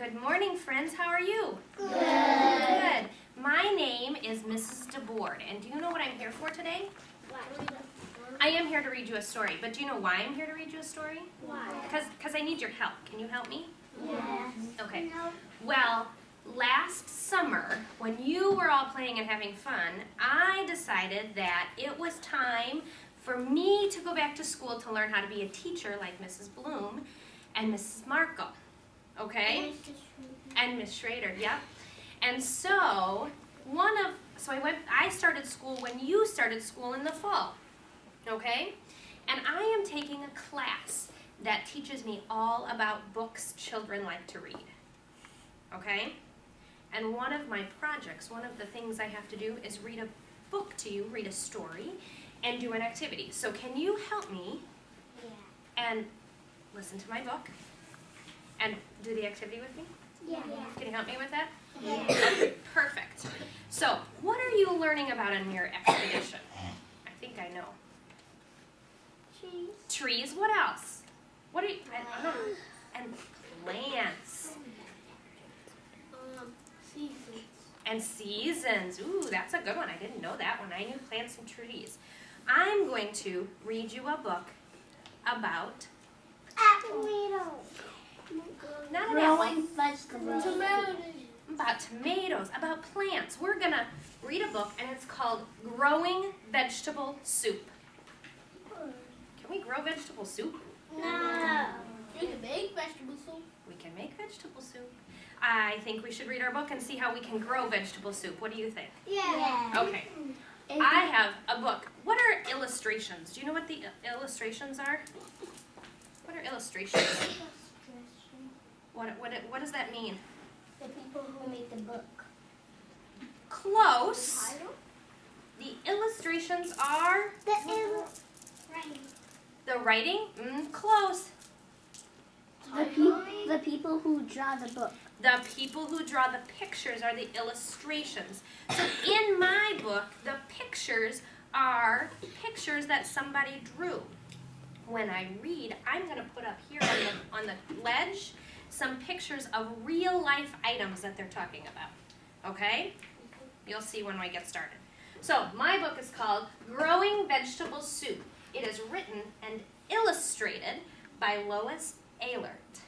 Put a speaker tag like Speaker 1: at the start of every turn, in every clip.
Speaker 1: Good morning, friends. How are you?
Speaker 2: Good.
Speaker 1: Good. My name is Mrs. DeBoard, and do you know what I'm here for today? I am here to read you a story, but do you know why I'm here to read you a story?
Speaker 2: Why?
Speaker 1: Because I need your help. Can you help me?
Speaker 2: Yes.
Speaker 1: Okay.
Speaker 2: No.
Speaker 1: Well, last summer, when you were all playing and having fun, I decided that it was time for me to go back to school to learn how to be a teacher like Mrs. Bloom and Mrs. Markle. Okay? And Miss Schrader, yep. And so I started school when you started school in the fall. Okay? And I am taking a class that teaches me all about books children like to read. Okay? And one of my projects, one of the things I have to do is read a book to you, read a story, and do an activity. So can you help me and listen to my book and do the activity with me?
Speaker 2: Yeah.
Speaker 1: Can you help me with that?
Speaker 2: Yeah.
Speaker 1: Okay, perfect. So, what are you learning about in your expedition? I think I know.
Speaker 2: Cheese.
Speaker 1: Trees, what else? What are you, I don't know. And plants.
Speaker 2: Seasons.
Speaker 1: And seasons. Ooh, that's a good one. I didn't know that one. I knew plants and trees. I'm going to read you a book about
Speaker 2: Tomato.
Speaker 1: not an apple,
Speaker 2: Growing vegetables. Tomatoes.
Speaker 1: about tomatoes, about plants. We're going to read a book, and it's called Growing Vegetable Soup. Can we grow vegetable soup?
Speaker 2: No. You can make vegetable soup.
Speaker 1: We can make vegetable soup. I think we should read our book and see how we can grow vegetable soup. What do you think?
Speaker 2: Yeah.
Speaker 1: Okay. I have a book. What are illustrations? Do you know what the illustrations are? What are illustrations? What does that mean?
Speaker 2: The people who make the book.
Speaker 1: Close. The illustrations are the writing. Close.
Speaker 2: The people who draw the book.
Speaker 1: The people who draw the pictures are the illustrations. So in my book, the pictures are pictures that somebody drew. When I read, I'm going to put up here on the ledge some pictures of real life items that they're talking about. Okay? You'll see when we get started. So my book is called Growing Vegetable Soup. It is written and illustrated by Lois Ehlert.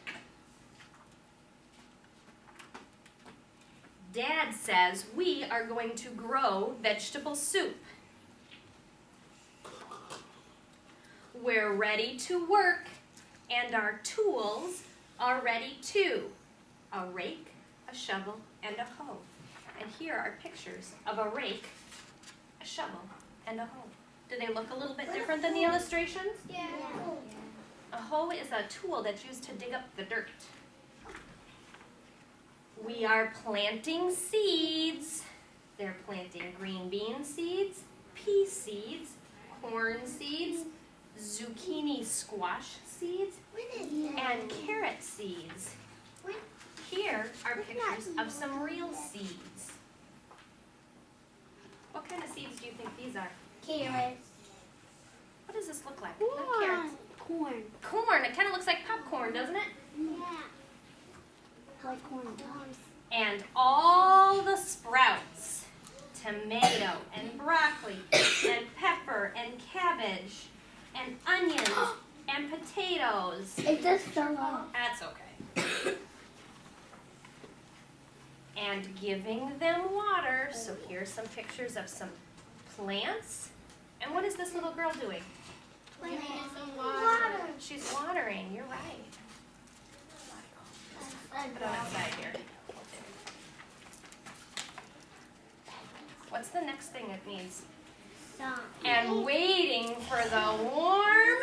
Speaker 1: Dad says we are going to grow vegetable soup. We're ready to work, and our tools are ready too. A rake, a shovel, and a hoe. And here are pictures of a rake, a shovel, and a hoe. Do they look a little bit different than the illustrations?
Speaker 2: Yeah.
Speaker 1: A hoe is a tool that's used to dig up the dirt. We are planting seeds. They're planting green bean seeds, pea seeds, corn seeds, zucchini squash seeds, and carrot seeds. Here are pictures of some real seeds. What kind of seeds do you think these are?
Speaker 2: Carrots.
Speaker 1: What does this look like? Not carrots.
Speaker 2: Corn.
Speaker 1: Corn. It kind of looks like popcorn, doesn't it?
Speaker 2: Yeah. Like corn.
Speaker 1: And all the sprouts, tomato and broccoli and pepper and cabbage and onions and potatoes.
Speaker 2: It just fell off.
Speaker 1: That's okay. And giving them water. So here's some pictures of some plants. And what is this little girl doing?
Speaker 2: Water.
Speaker 1: She's watering. You're right. Put it on its side here. What's the next thing it needs?
Speaker 2: Sun.
Speaker 1: And waiting for the warm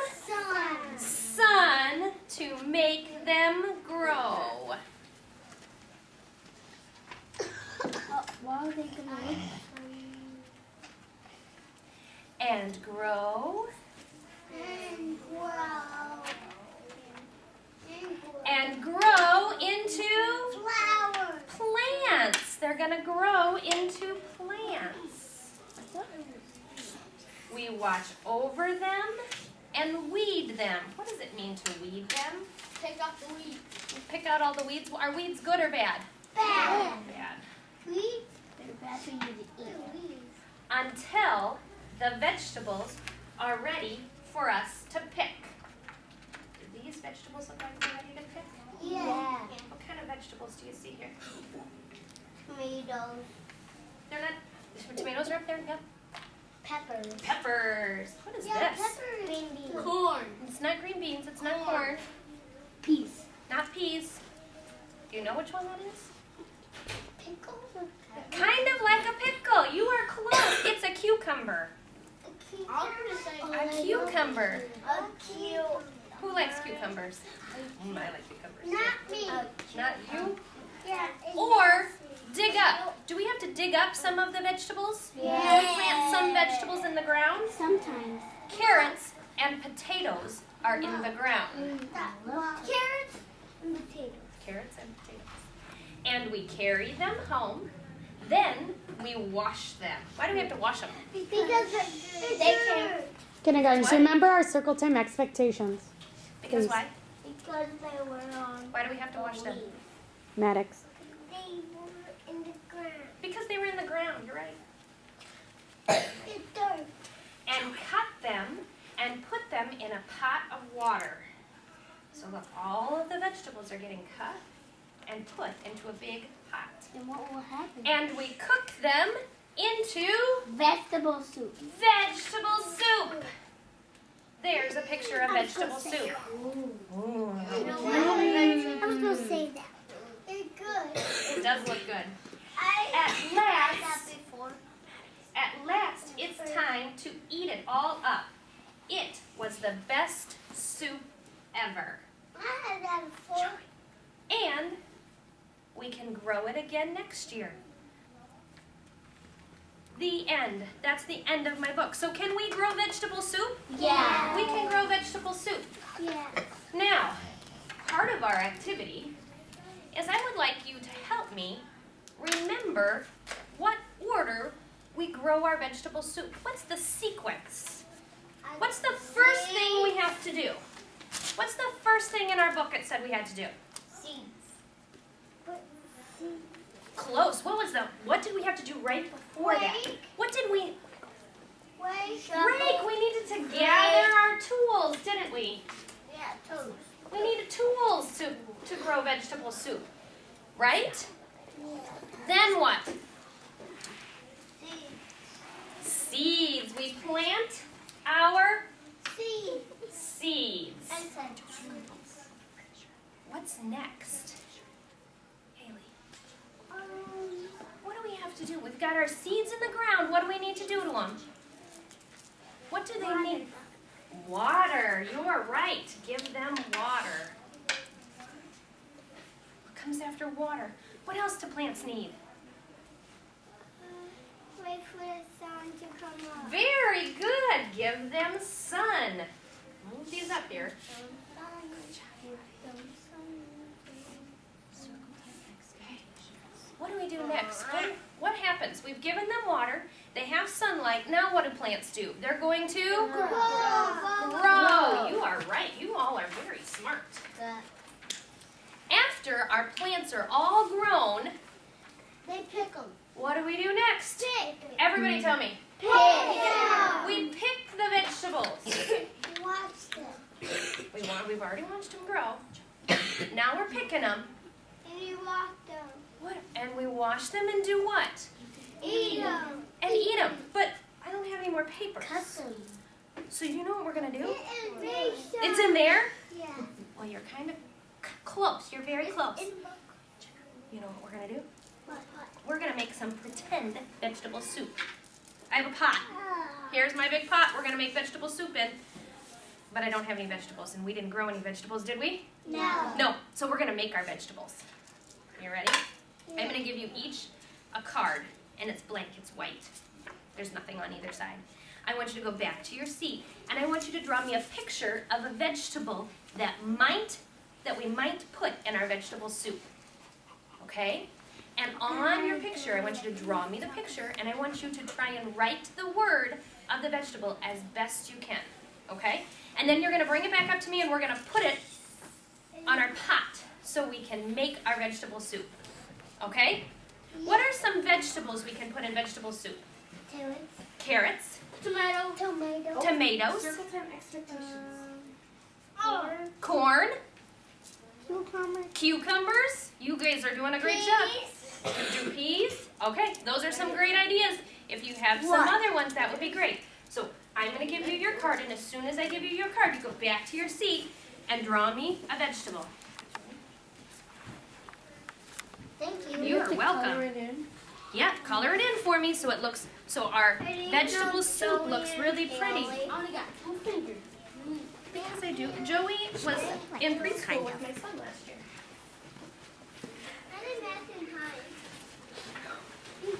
Speaker 1: sun to make them grow.
Speaker 2: What are they gonna look?
Speaker 1: And grow. And grow into
Speaker 2: Flowers.
Speaker 1: plants. They're going to grow into plants. We watch over them and weed them. What does it mean to weed them?
Speaker 2: Take off the weeds.
Speaker 1: Pick out all the weeds. Are weeds good or bad?
Speaker 2: Bad.
Speaker 1: Bad.
Speaker 2: Weeds? They're bad for you to eat.
Speaker 1: Until the vegetables are ready for us to pick. Do these vegetables look like they're ready to pick?
Speaker 2: Yeah.
Speaker 1: What kind of vegetables do you see here?
Speaker 2: Tomatoes.
Speaker 1: They're not, tomatoes are up there? Yep.
Speaker 2: Peppers.
Speaker 1: Peppers. What is this?
Speaker 2: Peppers. Green beans.
Speaker 3: Corn.
Speaker 1: It's not green beans, it's not corn,
Speaker 2: Peas.
Speaker 1: not peas. Do you know which one that is?
Speaker 2: Pickles.
Speaker 1: Kind of like a pickle. You are close. It's a cucumber. A cucumber.
Speaker 2: A cucumber.
Speaker 1: Who likes cucumbers? I like cucumbers.
Speaker 2: Not me.
Speaker 1: Not you?
Speaker 2: Yeah.
Speaker 1: Or dig up. Do we have to dig up some of the vegetables?
Speaker 2: Yeah.
Speaker 1: Do we plant some vegetables in the ground?
Speaker 2: Sometimes.
Speaker 1: Carrots and potatoes are in the ground.
Speaker 2: Carrots and potatoes.
Speaker 1: Carrots and potatoes. And we carry them home. Then we wash them. Why do we have to wash them?
Speaker 2: Because they can't.
Speaker 4: Kindergarten,
Speaker 1: What?
Speaker 4: remember our circle time expectations.
Speaker 1: Because
Speaker 4: Please.
Speaker 1: why?
Speaker 2: Because they were on.
Speaker 1: Why do we have to wash them?
Speaker 4: Maddox.
Speaker 2: They were in the ground.
Speaker 1: Because they were in the ground, you're right.
Speaker 2: The dirt.
Speaker 1: And cut them and put them in a pot of water. So look, all of the vegetables are getting cut and put into a big pot.
Speaker 2: Then what will happen?
Speaker 1: And we cook them into
Speaker 2: Vegetable soup.
Speaker 1: vegetable soup. There's a picture of vegetable soup. Ooh.
Speaker 2: I was going to say that. They're good.
Speaker 1: It does look good.
Speaker 2: I
Speaker 1: At
Speaker 2: had
Speaker 1: last,
Speaker 2: that before.
Speaker 1: at last, it's time to eat it all up. It was the best soup ever.
Speaker 2: I had that before.
Speaker 1: And we can grow it again next year. The end. That's the end of my book. So can we grow vegetable soup?
Speaker 2: Yeah.
Speaker 1: We can grow vegetable soup.
Speaker 2: Yeah.
Speaker 1: Now, part of our activity is I would like you to help me remember what order we grow our vegetable soup. What's the sequence? What's the first thing we have to do? What's the first thing in our book it said we had to do?
Speaker 2: Seeds.
Speaker 1: Close. What did we have to do right before that?
Speaker 2: Rake.
Speaker 1: What did we
Speaker 2: Wait.
Speaker 1: rake? We needed to gather our tools, didn't we?
Speaker 2: Yeah, toast.
Speaker 1: We needed tools to grow vegetable soup, right? Then what?
Speaker 2: Seeds.
Speaker 1: Seeds. We plant our
Speaker 2: Seeds.
Speaker 1: seeds.
Speaker 2: I said
Speaker 1: What's next? Haley, what do we have to do? We've got our seeds in the ground. What do we need to do to them? What do they need? Water. You're right. Give them water. What comes after water? What else do plants need?
Speaker 2: wait for the sun to come up.
Speaker 1: Very good. Give them sun. Move these up here. What do we do next? What happens? We've given them water. They have sunlight. Now what do plants do? They're going to grow. You are right. You all are very smart. After our plants are all grown,
Speaker 2: They pick them.
Speaker 1: what do we do next?
Speaker 2: Pick.
Speaker 1: Everybody tell me.
Speaker 2: Pick them.
Speaker 1: We pick the vegetables.
Speaker 2: Watch them.
Speaker 1: We've already watched them grow. Now we're picking them.
Speaker 2: And you walk them.
Speaker 1: What? And we wash them and do what?
Speaker 2: Eat them.
Speaker 1: And eat them. But I don't have any more paper.
Speaker 2: Cut them.
Speaker 1: So you know what we're going to do?
Speaker 2: It's
Speaker 1: It's in there?
Speaker 2: Yeah.
Speaker 1: Well, you're kind of close. You're very close. You know what we're going to do? We're going to make some pretend vegetable soup. I have a pot. Here's my big pot we're going to make vegetable soup in. But I don't have any vegetables, and we didn't grow any vegetables, did we?
Speaker 2: No.
Speaker 1: No. So we're going to make our vegetables. You ready? I'm going to give you each a card, and it's blank. It's white. There's nothing on either side. I want you to go back to your seat, and I want you to draw me a picture of a vegetable that we might put in our vegetable soup. Okay? And on your picture, I want you to draw me the picture, and I want you to try and write the word of the vegetable as best you can. Okay? And then you're gonna bring it back up to me and we're gonna put it on our pot so we can make our vegetable soup. Okay? What are some vegetables we can put in vegetable soup? Carrots,
Speaker 2: Tomato.
Speaker 1: tomatoes,
Speaker 3: Circle time expectations.
Speaker 1: corn,
Speaker 2: Cucumber.
Speaker 1: cucumbers. You guys are doing a great job. Do peas. Okay, those are some great ideas. If you have some
Speaker 2: What?
Speaker 1: other ones, that would be great. So I'm gonna give you your card, and as soon as I give you your card, you go back to your seat and draw me a vegetable.
Speaker 2: Thank you.
Speaker 1: You are
Speaker 3: Color
Speaker 1: welcome.
Speaker 3: it in.
Speaker 1: Yeah, color it in for me so it looks, so our vegetable soup looks really pretty.
Speaker 3: I only got 2 fingers.
Speaker 1: Because I do. Joey was in preschool with my son last year.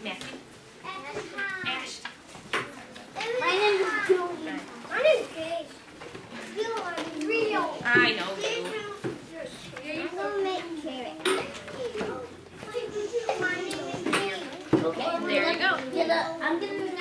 Speaker 1: Matthew, Ash.
Speaker 2: My name is Joey. My name is Kate. You are real.
Speaker 1: I know you.
Speaker 2: I'm gonna make carrot. My name is Kate.
Speaker 1: Okay, there you go.
Speaker 2: I'm gonna